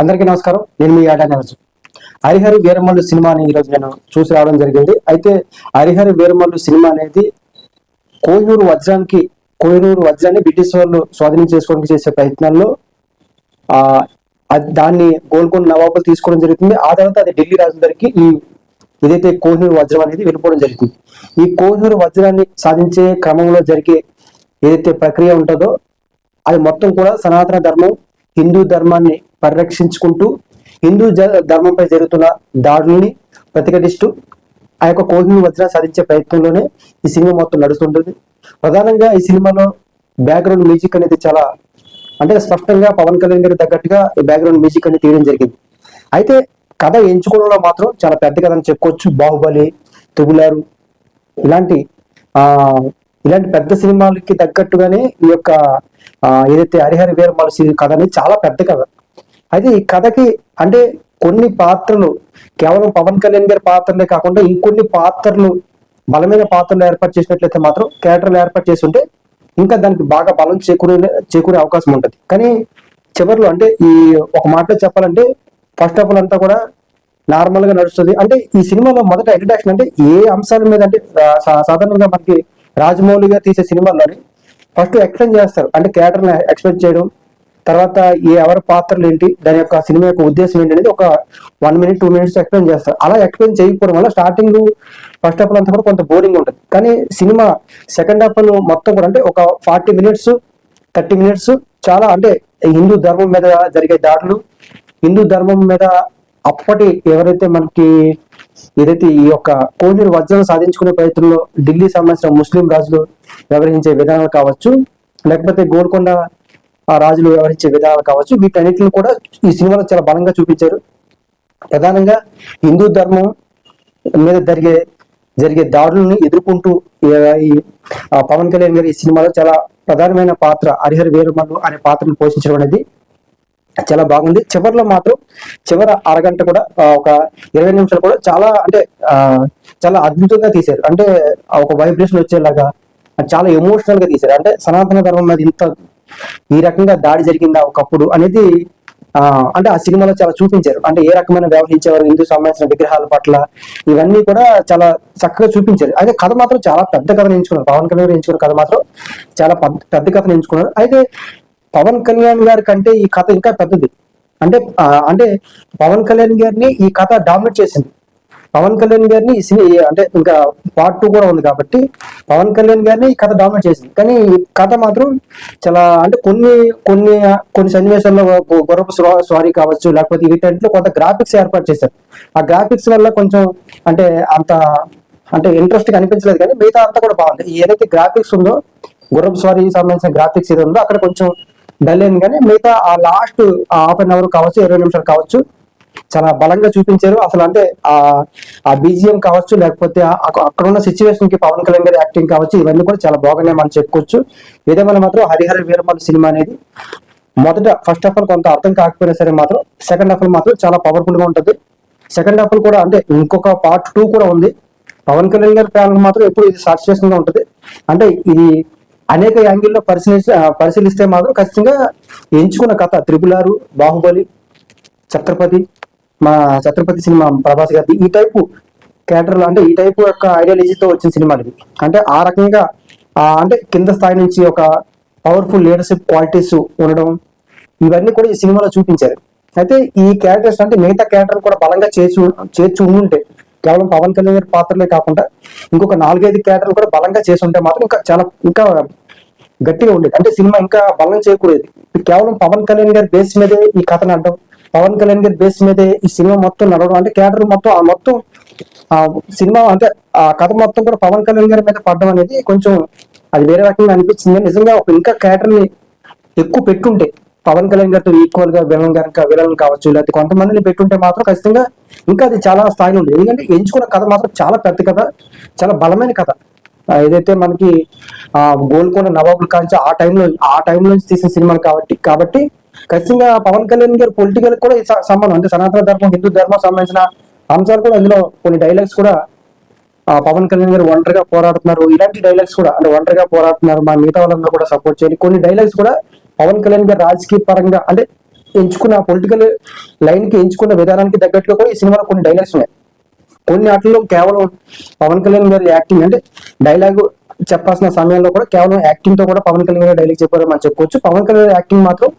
అందరికీ నమస్కారం. నేను మీ ఆడానరాజు. హరిహర వీరమల్లు సినిమాని ఈరోజు నేను చూసి రావడం జరిగింది. అయితే హరిహర వీరమల్లు సినిమా అనేది కోహినూరు వజ్రాన్ని బ్రిటిష్ వాళ్ళు స్వాధీనం చేసుకోవడానికి చేసే ప్రయత్నాల్లో ఆ దాన్ని గోల్కొండ నవాబులు తీసుకోవడం జరుగుతుంది. ఆ తర్వాత అది ఢిల్లీ రాజు దగ్గరికి ఏదైతే కోహినూరు వజ్రం అనేది వెళ్ళిపోవడం జరుగుతుంది. ఈ కోహినూరు వజ్రాన్ని సాధించే క్రమంలో జరిగే ఏదైతే ప్రక్రియ ఉంటుందో అది మొత్తం కూడా సనాతన ధర్మం, హిందూ ధర్మాన్ని పరిరక్షించుకుంటూ ధర్మంపై జరుగుతున్న దాడుల్ని ప్రతిఘటిస్తూ ఆ యొక్క కోహినూరు వజ్రాన్ని సాధించే ప్రయత్నంలోనే ఈ సినిమా మొత్తం నడుస్తుంటుంది. ప్రధానంగా ఈ సినిమాలో బ్యాక్గ్రౌండ్ మ్యూజిక్ అనేది చాలా అంటే స్పష్టంగా పవన్ కళ్యాణ్ గారికి తగ్గట్టుగా బ్యాక్గ్రౌండ్ మ్యూజిక్ అనేది తీయడం జరిగింది. అయితే కథ ఎంచుకోవడంలో మాత్రం చాలా పెద్ద కథ అని చెప్పుకోవచ్చు. బాహుబలి, తుగులారు ఇలాంటి ఇలాంటి పెద్ద సినిమాలకి తగ్గట్టుగానే ఈ యొక్క ఏదైతే హరిహర వీరమల్లు కథ అనేది చాలా పెద్ద కథ. అయితే ఈ కథకి అంటే కొన్ని పాత్రలు కేవలం పవన్ కళ్యాణ్ గారి పాత్రలే కాకుండా ఇంకొన్ని పాత్రలు బలమైన పాత్రలు ఏర్పాటు చేసినట్లయితే మాత్రం క్యారెక్టర్లు ఏర్పాటు చేసి ఉంటే ఇంకా దానికి బాగా బలం చేకూరే అవకాశం ఉంటుంది. కానీ చివరిలో అంటే ఈ ఒక మాటలో చెప్పాలంటే ఫస్ట్ ఆఫ్ ఆల్ అంతా కూడా నార్మల్ గా నడుస్తుంది. అంటే ఈ సినిమాలో మొదట ఇంట్రడక్షన్ అంటే ఏ అంశాల మీద అంటే సాధారణంగా మనకి రాజమౌళి గారు తీసే సినిమాల్లోని ఫస్ట్ ఎక్స్ప్లెయిన్ చేస్తారు. అంటే క్యారెక్టర్ని ఎక్స్ప్లెయిన్ చేయడం, తర్వాత ఎవరి పాత్రలు ఏంటి, దాని యొక్క సినిమా యొక్క ఉద్దేశం ఏంటి అనేది ఒక 1 minute 2 minutes ఎక్స్ప్లెయిన్ చేస్తారు. అలా ఎక్స్ప్లెయిన్ చేయకపోవడం వల్ల స్టార్టింగ్ ఫస్ట్ హాఫ్ అంతా కూడా కొంత బోరింగ్ ఉంటుంది. కానీ సినిమా సెకండ్ హాఫ్ మొత్తం కూడా అంటే ఒక 40 minutes 30 minutes చాలా అంటే హిందూ ధర్మం మీద జరిగే దాడులు, హిందూ ధర్మం మీద అప్పటి ఎవరైతే మనకి ఏదైతే ఈ యొక్క కోహినూరు వజ్రం సాధించుకునే ప్రయత్నంలో ఢిల్లీ సంబంధించిన ముస్లిం రాజులు వ్యవహరించే విధానాలు కావచ్చు, లేకపోతే గోల్కొండ రాజులు వ్యవహరించే విధానాలు కావచ్చు, వీటన్నిటిని కూడా ఈ సినిమాలో చాలా బలంగా చూపించారు. ప్రధానంగా హిందూ ధర్మం మీద జరిగే దాడులను ఎదుర్కొంటూ ఈ పవన్ కళ్యాణ్ గారు ఈ సినిమాలో చాలా ప్రధానమైన పాత్ర హరిహర వీరమల్లు అనే పాత్రను పోషించడం అనేది చాలా బాగుంది. చివరి అరగంట కూడా ఒక 20 నిమిషాలు కూడా చాలా అంటే చాలా అద్భుతంగా తీశారు. అంటే ఒక వైబ్రేషన్ వచ్చేలాగా చాలా ఎమోషనల్ గా తీశారు. అంటే సనాతన ధర్మం మీద ఇంత ఈ రకంగా దాడి జరిగిందా ఒకప్పుడు అనేది అంటే ఆ సినిమాలో చాలా చూపించారు. అంటే ఏ రకమైన వ్యవహరించేవారు హిందూ సంబంధించిన విగ్రహాల పట్ల, ఇవన్నీ కూడా చాలా చక్కగా చూపించారు. అయితే కథ మాత్రం చాలా పెద్ద కథను ఎంచుకున్నారు. పవన్ కళ్యాణ్ ఎంచుకున్న కథ మాత్రం చాలా పెద్ద కథను ఎంచుకున్నారు. అయితే పవన్ కళ్యాణ్ గారి కంటే ఈ కథ ఇంకా పెద్దది. అంటే అంటే పవన్ కళ్యాణ్ గారిని ఈ కథ డామినేట్ చేసింది. పవన్ కళ్యాణ్ గారిని అంటే ఇంకా పార్ట్ 2 కూడా ఉంది కాబట్టి పవన్ కళ్యాణ్ గారిని ఈ కథ డామినేట్ చేసింది. కానీ ఈ కథ మాత్రం చాలా అంటే కొన్ని సన్నివేశాల్లో గుర్రపు స్వారీ కావచ్చు, లేకపోతే వీటంట్లో కొంత గ్రాఫిక్స్ ఏర్పాటు చేశారు. ఆ గ్రాఫిక్స్ వల్ల కొంచెం అంటే అంత అంటే ఇంట్రెస్ట్ గా అనిపించలేదు. కానీ మిగతా అంతా కూడా బాగుంది. ఏదైతే గ్రాఫిక్స్ ఉందో గుర్రపు స్వారీ సంబంధించిన గ్రాఫిక్స్ ఏదో ఉందో అక్కడ కొంచెం డల్ అయింది. కానీ మిగతా ఆ లాస్ట్ హాఫ్ అన్ అవర్ కావచ్చు, 20 నిమిషాలు కావచ్చు, చాలా బలంగా చూపించారు. అసలు అంటే ఆ బీజిఎం కావచ్చు, లేకపోతే అక్కడ ఉన్న సిచ్యువేషన్ కి పవన్ కళ్యాణ్ గారి యాక్టింగ్ కావచ్చు, ఇవన్నీ కూడా చాలా బాగున్నాయి మనం చెప్పుకోవచ్చు. ఏదేమైనా మాత్రం హరిహర వీరమల్లు సినిమా అనేది మొదట ఫస్ట్ ఆఫ్ ఆల్ కొంత అర్థం కాకపోయినా సరే మాత్రం సెకండ్ హాఫ్ మాత్రం చాలా పవర్ఫుల్ గా ఉంటుంది. సెకండ్ హాఫ్ కూడా అంటే ఇంకొక పార్ట్ 2 కూడా ఉంది. పవన్ కళ్యాణ్ గారి ఫ్యాన్ మాత్రం ఎప్పుడు ఇది సాటిస్ఫాక్షన్ గా ఉంటుంది. అంటే ఇది అనేక యాంగిల్లో పరిశీలిస్తే మాత్రం ఖచ్చితంగా ఎంచుకున్న కథ త్రిపులారు, బాహుబలి, ఛత్రపతి సినిమా ప్రభాస్ గారి ఈ టైపు క్యారెక్టర్లు అంటే ఈ టైపు యొక్క ఐడియాలజీతో వచ్చిన సినిమాలు ఇవి. అంటే ఆ రకంగా అంటే కింద స్థాయి నుంచి ఒక పవర్ఫుల్ లీడర్షిప్ క్వాలిటీస్ ఉండడం, ఇవన్నీ కూడా ఈ సినిమాలో చూపించారు. అయితే ఈ క్యారెక్టర్స్ అంటే మిగతా క్యారెక్టర్ కూడా బలంగా చేర్చి ఉండుంటే కేవలం పవన్ కళ్యాణ్ గారి పాత్రలే కాకుండా ఇంకొక 4-5 క్యారెక్టర్లు కూడా బలంగా చేసి ఉంటే మాత్రం ఇంకా గట్టిగా ఉండేది. అంటే సినిమా ఇంకా బలం చేకూరేది. కేవలం పవన్ కళ్యాణ్ గారి బేస్ మీదే ఈ కథను అడ్డం, పవన్ కళ్యాణ్ గారి బేస్ మీదే ఈ సినిమా మొత్తం నడవడం, అంటే క్యారెక్టర్ మొత్తం సినిమా అంటే ఆ కథ మొత్తం కూడా పవన్ కళ్యాణ్ గారి మీద పడడం అనేది కొంచెం అది వేరే రకంగా అనిపించింది. నిజంగా ఇంకా క్యారెక్టర్ ని ఎక్కువ పెట్టుంటే పవన్ కళ్యాణ్ గారితో ఈక్వల్ గా విలన్ కావచ్చు, లేకపోతే కొంతమందిని పెట్టుంటే మాత్రం ఖచ్చితంగా ఇంకా అది చాలా స్థాయిలో ఉండేది. ఎందుకంటే ఎంచుకున్న కథ మాత్రం చాలా పెద్ద కథ, చాలా బలమైన కథ. ఏదైతే మనకి గోల్కొండ నవాబులు కాంచి ఆ టైంలో తీసిన సినిమాలు కాబట్టి ఖచ్చితంగా పవన్ కళ్యాణ్ గారి పొలిటికల్ కూడా సంబంధం, అంటే సనాతన ధర్మం, హిందూ ధర్మం సంబంధించిన అంశాలు కూడా అందులో కొన్ని డైలాగ్స్ కూడా పవన్ కళ్యాణ్ గారు ఒంటరిగా పోరాడుతున్నారు, ఇలాంటి డైలాగ్స్ కూడా అంటే ఒంటరిగా పోరాడుతున్నారు, మా మిగతా వాళ్ళందరూ కూడా సపోర్ట్ చేయాలి, కొన్ని డైలాగ్స్ కూడా పవన్ కళ్యాణ్ గారు రాజకీయ పరంగా అంటే ఎంచుకున్న పొలిటికల్ లైన్ కి ఎంచుకున్న విధానానికి తగ్గట్టుగా కూడా ఈ సినిమాలో కొన్ని డైలాగ్స్ ఉన్నాయి. కొన్ని వాటిల్లో కేవలం పవన్ కళ్యాణ్ గారి యాక్టింగ్ అంటే డైలాగ్ చెప్పాల్సిన సమయంలో కూడా కేవలం యాక్టింగ్ తో కూడా పవన్ కళ్యాణ్ గారు డైలాగ్ చెప్పారో మనం చెప్పుకోవచ్చు. పవన్ కళ్యాణ్ యాక్టింగ్ మాత్రం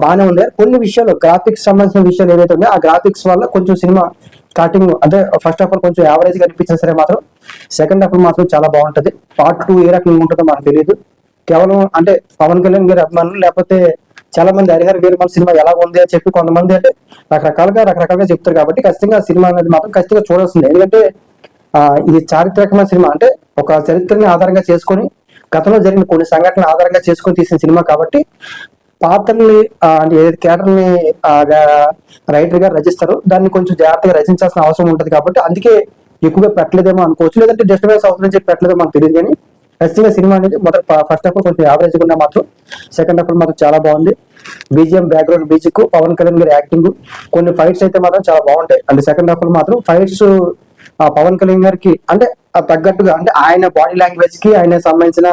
బాగానే ఉంది. కొన్ని విషయాలు గ్రాఫిక్స్ సంబంధించిన విషయాలు ఏవైతే ఉన్నాయో ఆ గ్రాఫిక్స్ వల్ల కొంచెం సినిమా స్టార్టింగ్ అంటే ఫస్ట్ హాఫ్ కొంచెం యావరేజ్ గా అనిపించినా సరే మాత్రం సెకండ్ హాఫ్ మాత్రం చాలా బాగుంటది. పార్ట్ 2 ఏ రకంగా ఉంటుందో మనకు తెలియదు. కేవలం అంటే పవన్ కళ్యాణ్ గారి అభిమానులు లేకపోతే చాలా మంది హరిహర వీరమల్ సినిమా ఎలా ఉంది అని చెప్పి కొంతమంది అంటే రకరకాలుగా చెప్తారు. కాబట్టి ఖచ్చితంగా ఆ సినిమా అనేది మాత్రం ఖచ్చితంగా చూడాల్సిందే. ఎందుకంటే ఇది చారిత్రకమైన సినిమా అంటే ఒక చరిత్రని ఆధారంగా చేసుకొని గతంలో జరిగిన కొన్ని సంఘటనలు ఆధారంగా చేసుకొని తీసిన సినిమా కాబట్టి పాత్రల్ని అంటే ఏదైతే క్యారెక్టర్ని రైటర్ గారు రచిస్తారో దాన్ని కొంచెం జాగ్రత్తగా రచించాల్సిన అవసరం ఉంటుంది. కాబట్టి అందుకే ఎక్కువగా పెట్టలేదేమో అనుకోవచ్చు, లేదంటే డిస్టర్బెన్స్ అవుతుందని చెప్పి పెట్టలేదో మనకు తెలియదు. కానీ ఖచ్చితంగా సినిమా అనేది ఫస్ట్ హాఫ్ కొంచెం యావరేజ్ గా మాత్రం సెకండ్ హాఫ్ మాత్రం చాలా బాగుంది. BGM background music, Pavan Kalyan గారి యాక్టింగ్, కొన్ని ఫైట్స్ అయితే మాత్రం చాలా బాగుంటాయి. అంటే సెకండ్ హాఫ్ లో మాత్రం ఫైట్స్ పవన్ కళ్యాణ్ గారికి అంటే తగ్గట్టుగా అంటే ఆయన బాడీ లాంగ్వేజ్ కి ఆయన సంబంధించిన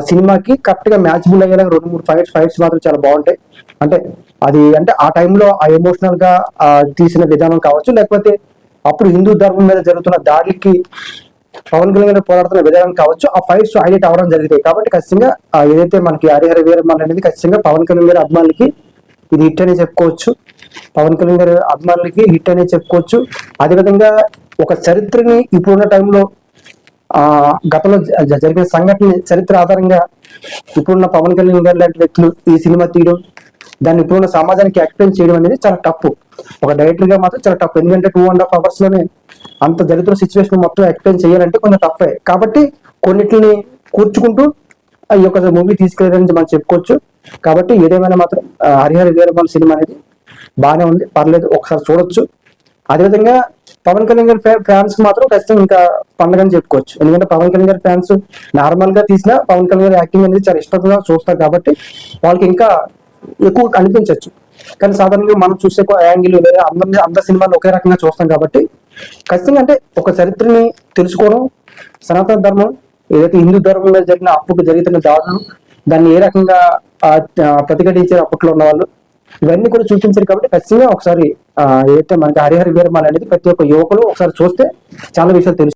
సినిమాకి కరెక్ట్ గా మ్యాచ్బుల్ అయ్యేలా 2-3 ఫైట్స్ మాత్రం చాలా బాగుంటాయి. అంటే అది అంటే ఆ టైంలో ఆ ఎమోషనల్ గా తీసిన విధానం కావచ్చు, లేకపోతే అప్పుడు హిందూ ధర్మం మీద జరుగుతున్న దాడికి పవన్ కళ్యాణ్ పోరాడుతున్న విధానం కావచ్చు, ఆ ఫైట్స్ హైలైట్ అవ్వడం జరుగుతాయి. కాబట్టి ఖచ్చితంగా ఏదైతే మనకి హరిహర వీరమల్ అనేది ఖచ్చితంగా పవన్ కళ్యాణ్ గారి అభిమానులకి ఇది హిట్ అనే చెప్పుకోవచ్చు. పవన్ కళ్యాణ్ గారి అభిమానులకి హిట్ అనే చెప్పుకోవచ్చు. అదేవిధంగా ఒక చరిత్రని ఇప్పుడున్న టైంలో గతంలో జరిగిన సంఘటన చరిత్ర ఆధారంగా ఇప్పుడున్న పవన్ కళ్యాణ్ గారు లాంటి వ్యక్తులు ఈ సినిమా తీయడం, దాన్ని ఇప్పుడున్న సమాజానికి ఎక్స్ప్లెయిన్ చేయడం అనేది చాలా టఫ్. ఒక డైరెక్టర్ గా మాత్రం చాలా టఫ్. ఎందుకంటే 2.5 hours లోనే అంత దరిద్ర సిచ్యువేషన్ మొత్తం ఎక్స్ప్లెయిన్ చేయాలంటే కొంచెం టఫ్. కాబట్టి కొన్నిటిని కూర్చుకుంటూ ఈ యొక్క మూవీ తీసుకెళ్ళారని మనం చెప్పుకోవచ్చు. కాబట్టి ఏదేమైనా మాత్రం హరిహర వీరమల్ సినిమా అనేది బాగానే ఉంది, పర్లేదు, ఒకసారి చూడొచ్చు. అదేవిధంగా పవన్ కళ్యాణ్ గారి ఫ్యాన్స్ మాత్రం ఖచ్చితంగా ఇంకా పండుగ అని చెప్పుకోవచ్చు. ఎందుకంటే పవన్ కళ్యాణ్ గారి ఫ్యాన్స్ నార్మల్ గా తీసిన పవన్ కళ్యాణ్ గారి యాక్టింగ్ అనేది చాలా ఇష్టంగా చూస్తారు. కాబట్టి వాళ్ళకి ఇంకా ఎక్కువ అనిపించవచ్చు. కానీ సాధారణంగా మనం చూసే యాంగిల్ వేరే, అందరి సినిమాలు ఒకే రకంగా చూస్తాం. కాబట్టి ఖచ్చితంగా అంటే ఒక చరిత్రని తెలుసుకోవడం, సనాతన ధర్మం ఏదైతే హిందూ ధర్మం మీద జరిగిన అప్పుడు జరుగుతున్న దాడులు, దాన్ని ఏ రకంగా ప్రతిఘటించారు అప్పట్లో ఉన్న వాళ్ళు, ఇవన్నీ కూడా చూపించారు. కాబట్టి ఖచ్చితంగా ఒకసారి ఏదైతే మనకి హరిహర వీరమల్ అనేది ప్రతి ఒక్క యువకులు ఒకసారి చూస్తే చాలా విషయాలు తెలుసు.